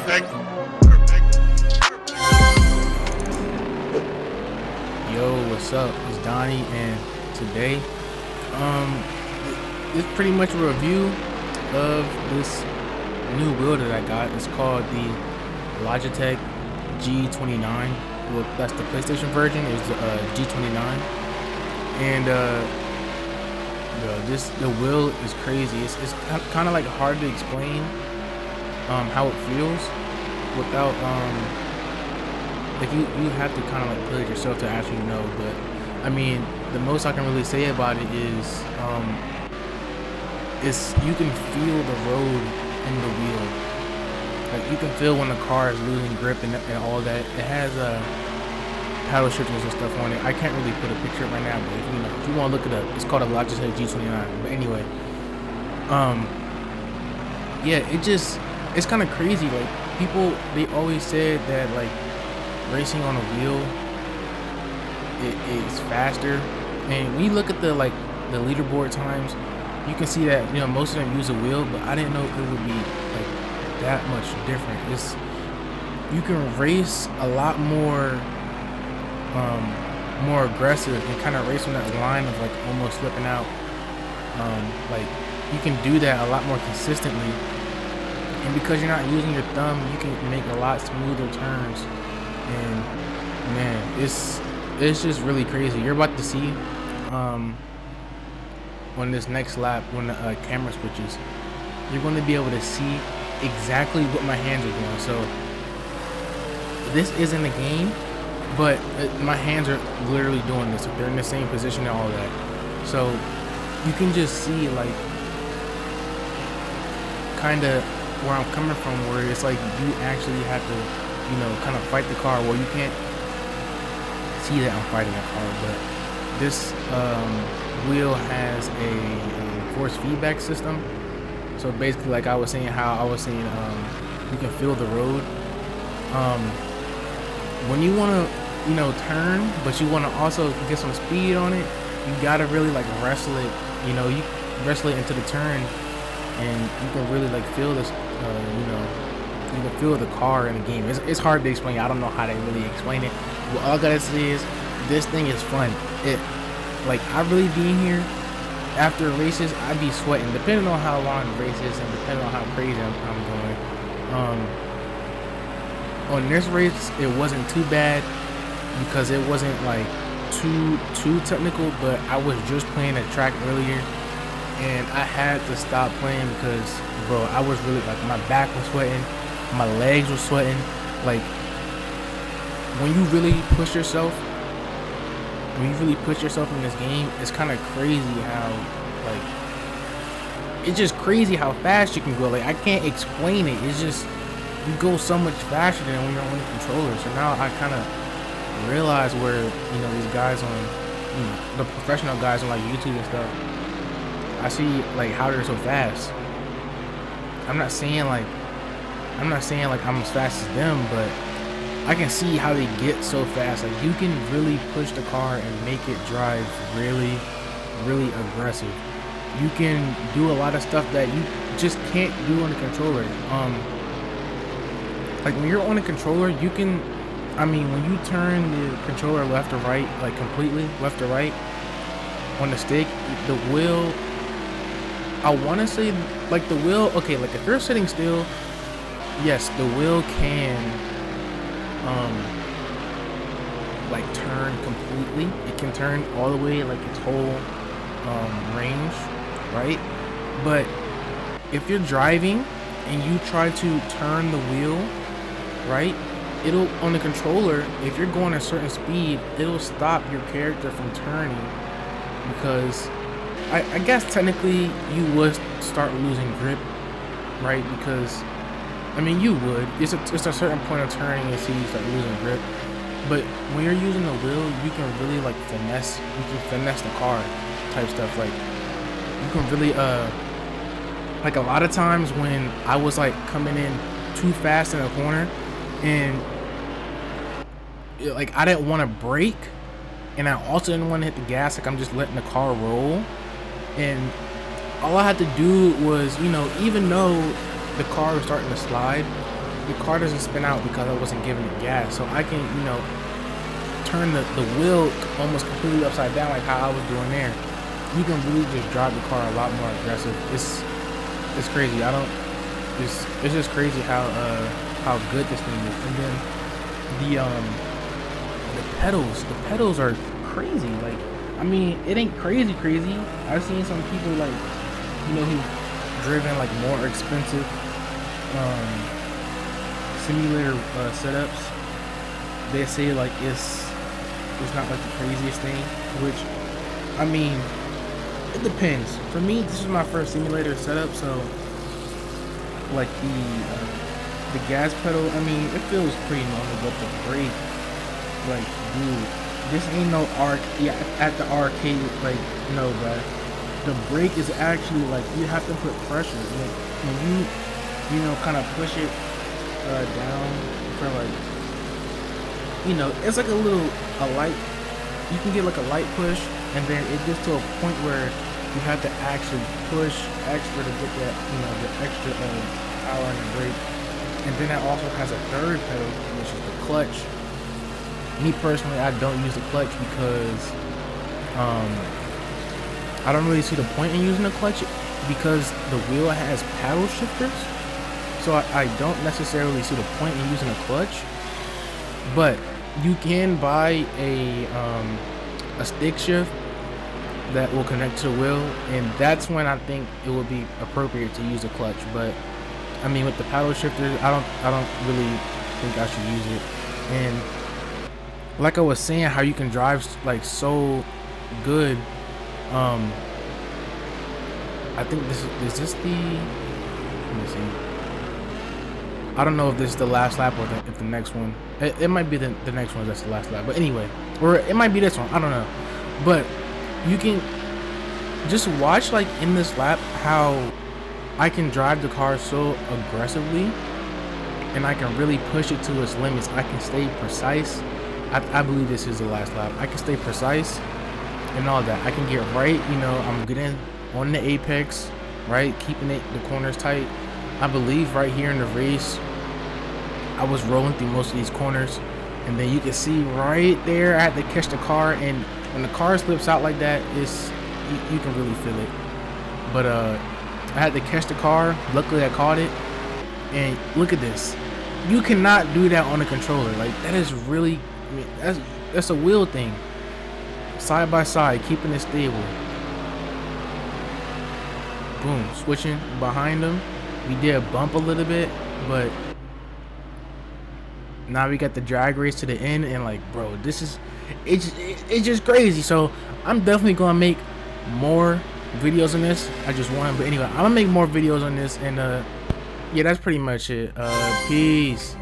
Perfect. Perfect. Yo, what's up? It's Donnie, and today, it's pretty much a review of this new wheel that I got. It's called the Logitech G29. Well, that's the PlayStation version. Is G29, and the wheel is crazy. It's kind of like hard to explain how it feels without like you have to kind of like play it yourself to actually know. But I mean, the most I can really say about it is you can feel the road in the wheel. Like you can feel when the car is losing grip and all that. It has paddle shifters and stuff on it. I can't really put a picture right now, but if you want to look it up, it's called a Logitech G29. But anyway, yeah, it's kind of crazy. Like people, they always said that like racing on a wheel it is faster, and when you look at the leaderboard times, you can see that most of them use a wheel, but I didn't know it would be like that much different. You can race a lot more aggressive and kind of race on that line of like almost slipping out. Like you can do that a lot more consistently, and because you're not using your thumb, you can make a lot smoother turns. And man, it's just really crazy. You're about to see on this next lap when the camera switches, you're going to be able to see exactly what my hands are doing. So this isn't a game, but my hands are literally doing this. They're in the same position and all that. So you can just see like kind of where I'm coming from, where it's like you actually have to kind of fight the car. Well, you can't see that I'm fighting a car, but this wheel has a force feedback system. So basically, like I was saying, you can feel the road. When you want to turn, but you want to also get some speed on it, you gotta really like wrestle it. You wrestle it into the turn, and you can really like feel this. You can feel the car in the game. It's hard to explain. I don't know how to really explain it. But all I gotta say is this thing is fun. I really being here after races, I be sweating depending on how long the race is and depending on how crazy I'm going. On this race, it wasn't too bad because it wasn't like too technical. But I was just playing a track earlier, and I had to stop playing because, bro, I was really like my back was sweating. My legs were sweating. Like when you really push yourself in this game, it's kind of crazy how it's just crazy how fast you can go. Like I can't explain it. It's just you go so much faster than when you're on the controller. So now I kind of realize where these guys on the professional guys on like YouTube and stuff, I see like how they're so fast. I'm not saying like I'm as fast as them, but I can see how they get so fast. Like you can really push the car and make it drive really, really aggressive. You can do a lot of stuff that you just can't do on the controller. Like when you're on the controller, you can, when you turn the controller left or right, like completely left or right on the stick, the wheel, I want to say like the wheel, okay, like if you're sitting still, yes, the wheel can like turn completely. It can turn all the way like its whole range, right? But if you're driving and you try to turn the wheel, right, it'll, on the controller, if you're going a certain speed, it'll stop your character from turning, because I guess technically you would start losing grip, right? Because you would. It's a certain point of turning and see you start losing grip. But when you're using the wheel, you can really like finesse. You can finesse the car, type stuff. Like you can really like a lot of times when I was like coming in too fast in a corner, and like I didn't want to brake, and I also didn't want to hit the gas. Like I'm just letting the car roll, and all I had to do was, even though the car was starting to slide, the car doesn't spin out because I wasn't giving it gas. So I can, you know, turn the wheel almost completely upside down like how I was doing there. You can really just drive the car a lot more aggressive. It's crazy. It's just crazy how good this thing is. And then the pedals are crazy. Like, I mean, it ain't crazy I've seen some people, like, you know, who've driven like more expensive simulator setups. They say like it's not like the craziest thing, which, I mean, it depends. For me, this is my first simulator setup, so like the gas pedal, I mean, it feels pretty normal, but the brake, like, dude, this ain't no at the arcade, like, no, bro. The brake is actually, like, you have to put pressure. Like, when you know, kind of push it down for, like, you know, it's like a light. You can get like a light push, and then it gets to a point where you have to actually push extra to get that, you know, the extra power in the brake. And then it also has a third pedal, which is the clutch. Me personally, I don't use the clutch because I don't really see the point in using the clutch because the wheel has paddle shifters. So I don't necessarily see the point in using a clutch. But you can buy a stick shift that will connect to the wheel, and that's when I think it would be appropriate to use a clutch. But I mean, with the paddle shifters, I don't really think I should use it. And like I was saying, how you can drive like so good. I think is this the, let me see. I don't know if this is the last lap or if the next one. It might be the next one that's the last lap. But anyway, or it might be this one. I don't know. But you can just watch, like, in this lap how I can drive the car so aggressively, and I can really push it to its limits. I can stay precise. I believe this is the last lap. I can stay precise and all that. I can get right. You know, I'm getting on the apex, right, keeping the corners tight. I believe right here in the race, I was rolling through most of these corners, and then you can see right there, I had to catch the car, and when the car slips out like that, you can really feel it. But I had to catch the car. Luckily, I caught it, and look at this. You cannot do that on a controller. Like, that is really, I mean, that's a wheel thing. Side by side, keeping it stable. Boom, switching behind them. We did bump a little bit, but now we got the drag race to the end, and like, bro, this is, it's just crazy. So I'm definitely gonna make more videos on this. I just want, but anyway, I'm gonna make more videos on this, and yeah, that's pretty much it. Peace.